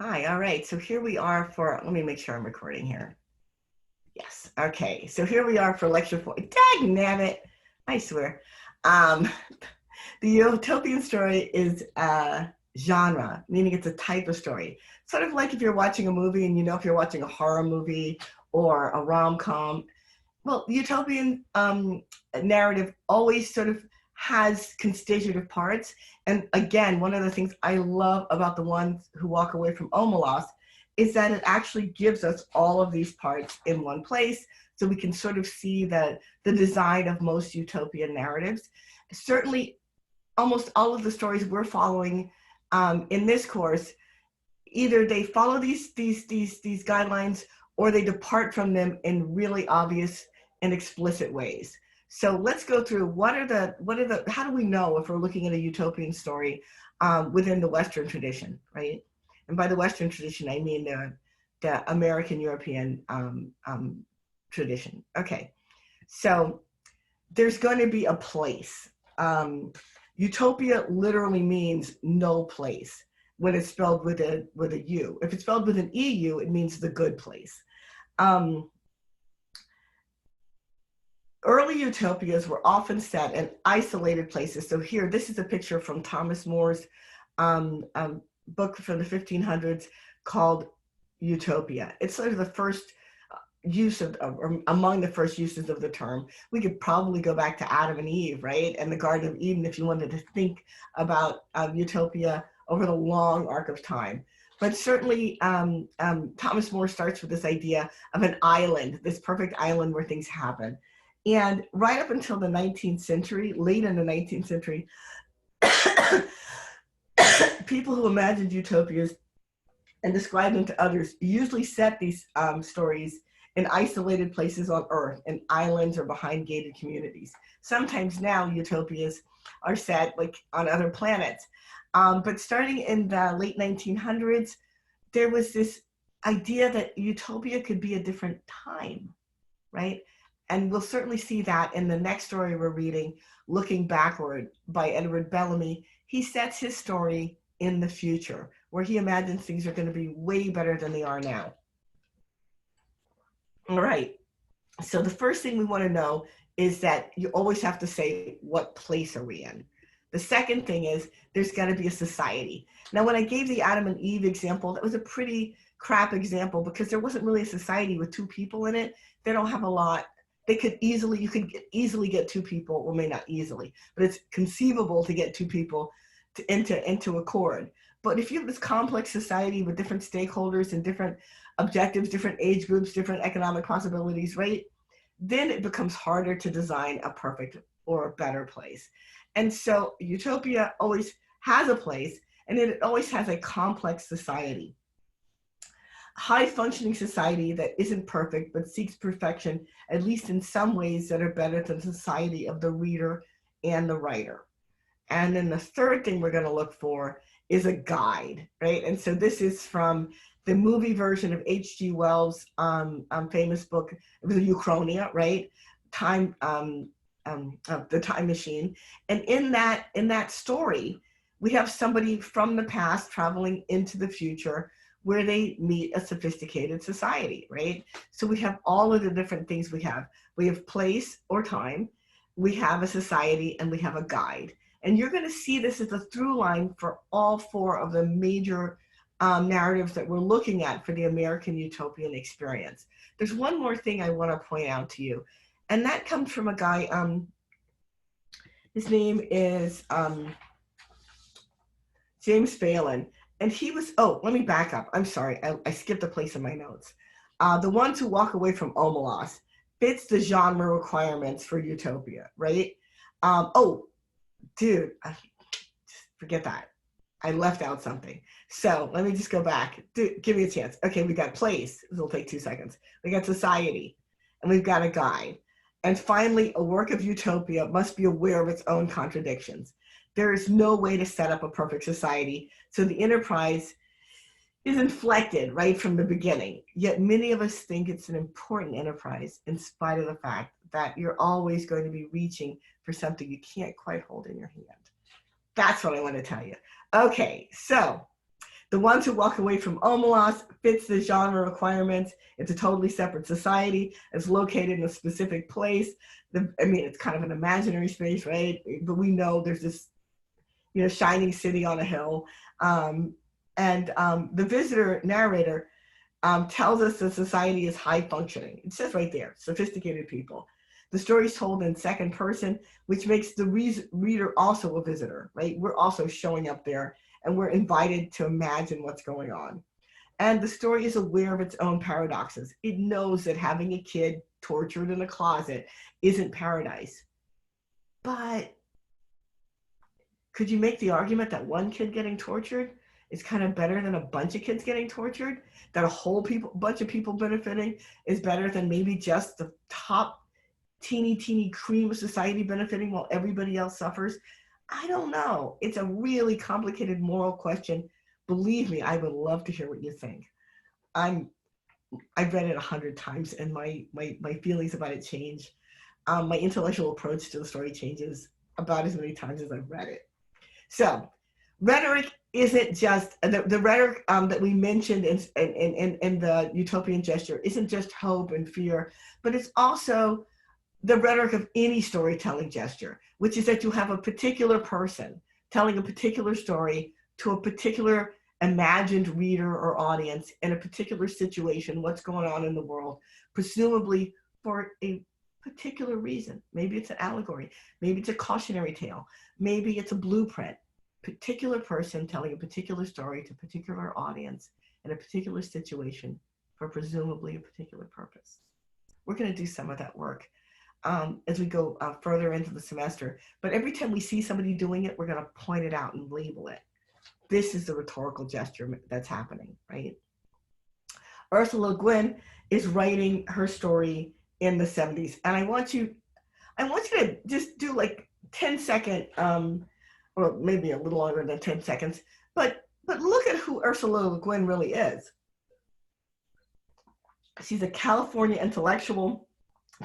Hi, all right. So here we are for, let me make sure I'm recording here. Yes, okay. So here we are for lecture 4. Dagnabbit, I swear. Um, the utopian story is a genre, meaning it's a type of story. Sort of like if you're watching a movie and you know if you're watching a horror movie or a rom-com. Well, the utopian narrative always sort of has constitutive parts. And again, one of the things I love about the ones who walk away from Omelas is that it actually gives us all of these parts in one place. So we can sort of see the design of most utopian narratives. Certainly, almost all of the stories we're following in this course, either they follow these guidelines or they depart from them in really obvious and explicit ways. So let's go through how do we know if we're looking at a utopian story within the Western tradition, right? And by the Western tradition, I mean the American European tradition. Okay, so there's going to be a place. Utopia literally means no place when it's spelled with a U. If it's spelled with an EU, it means the good place. Um, Early utopias were often set in isolated places. So here, this is a picture from Thomas More's book from the 1500s called Utopia. It's sort of the first use of, or among the first uses of the term. We could probably go back to Adam and Eve, right? And the Garden of Eden if you wanted to think about utopia over the long arc of time. But certainly Thomas More starts with this idea of an island, this perfect island where things happen. And right up until the 19th century, late in the 19th century, people who imagined utopias and describe them to others usually set these stories in isolated places on Earth, in islands or behind gated communities. Sometimes now utopias are set like on other planets. But starting in the late 1900s, there was this idea that utopia could be a different time, right? And we'll certainly see that in the next story we're reading, Looking Backward by Edward Bellamy. He sets his story in the future, where he imagines things are going to be way better than they are now. All right. So the first thing we want to know is that you always have to say, what place are we in? The second thing is there's got to be a society. Now, when I gave the Adam and Eve example, that was a pretty crap example because there wasn't really a society with two people in it. They don't have a lot. You could easily get two people, well, maybe not easily, but it's conceivable to get two people into accord. But if you have this complex society with different stakeholders and different objectives, different age groups, different economic possibilities, right? Then it becomes harder to design a perfect or a better place. And so utopia always has a place, and it always has a complex society. High functioning society that isn't perfect but seeks perfection, at least in some ways that are better than the society of the reader and the writer. And then the third thing we're going to look for is a guide, right? And so this is from the movie version of H.G. Wells' famous book. It was a Uchronia, right? Time, the Time Machine. And in that story, we have somebody from the past traveling into the future where they meet a sophisticated society, right? So we have all of the different things we have. We have place or time, we have a society, and we have a guide. And you're going to see this as a through line for all four of the major narratives that we're looking at for the American utopian experience. There's one more thing I want to point out to you, and that comes from a guy, his name is James Phelan. And he was, oh, let me back up. I'm sorry, I skipped a place in my notes. The Ones Who Walk Away from Omelas fits the genre requirements for utopia, right? Oh, dude, forget that. I left out something. So let me just go back. Dude, give me a chance. Okay, we got place. This will take 2 seconds. We got society, and we've got a guide. And finally, a work of utopia must be aware of its own contradictions. There is no way to set up a perfect society, so the enterprise is inflected right from the beginning. Yet many of us think it's an important enterprise in spite of the fact that you're always going to be reaching for something you can't quite hold in your hand. That's what I want to tell you. Okay, so The ones who walk away from Omelas fits the genre requirements. It's a totally separate society. It's located in a specific place. It's kind of an imaginary space, right? But we know there's this, shining city on a hill. The visitor narrator tells us the society is high functioning. It says right there, sophisticated people. The story is told in second person, which makes the reader also a visitor, right? We're also showing up there, and we're invited to imagine what's going on. And the story is aware of its own paradoxes. It knows that having a kid tortured in a closet isn't paradise. But could you make the argument that one kid getting tortured is kind of better than a bunch of kids getting tortured? That a bunch of people benefiting is better than maybe just the top teeny cream of society benefiting while everybody else suffers? I don't know. It's a really complicated moral question. Believe me, I would love to hear what you think. I've read it 100 times, and my feelings about it change. My intellectual approach to the story changes about as many times as I've read it. So, rhetoric isn't just the rhetoric that we mentioned in the utopian gesture isn't just hope and fear, but it's also the rhetoric of any storytelling gesture, which is that you have a particular person telling a particular story to a particular imagined reader or audience in a particular situation, what's going on in the world, presumably for a particular reason. Maybe it's an allegory, maybe it's a cautionary tale, maybe it's a blueprint. Particular person telling a particular story to a particular audience in a particular situation for presumably a particular purpose. We're going to do some of that work as we go further into the semester. But every time we see somebody doing it, we're going to point it out and label it. This is the rhetorical gesture that's happening, right? Ursula Le Guin is writing her story in the 70s. And I want you to just do like 10-second, or maybe a little longer than 10 seconds, but look at who Ursula Le Guin really is. She's a California intellectual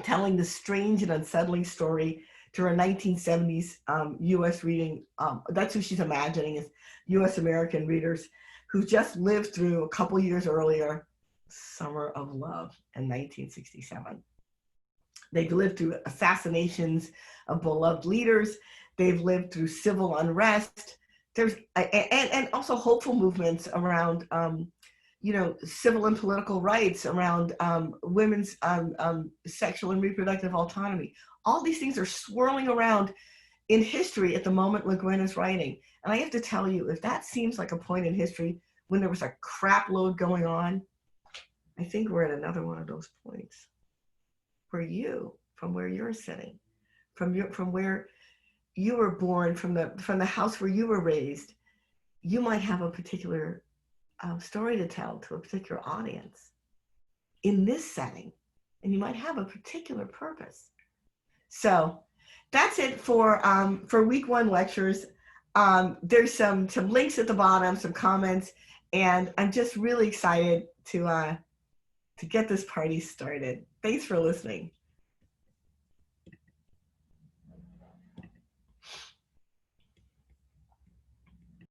telling the strange and unsettling story to her 1970s U.S. reading. That's who she's imagining as U.S. American readers who just lived through a couple years earlier, Summer of Love in 1967. They've lived through assassinations of beloved leaders. They've lived through civil unrest. There's and also hopeful movements around civil and political rights, around women's sexual and reproductive autonomy. All these things are swirling around in history at the moment Le Guin is writing. And I have to tell you, if that seems like a point in history when there was a crap load going on, I think we're at another one of those points. For you, from where you're sitting, from where you were born, from the house where you were raised, you might have a particular story to tell to a particular audience in this setting, and you might have a particular purpose. So that's it for week 1 lectures. There's some links at the bottom, some comments, and I'm just really excited to get this party started. Thanks for listening.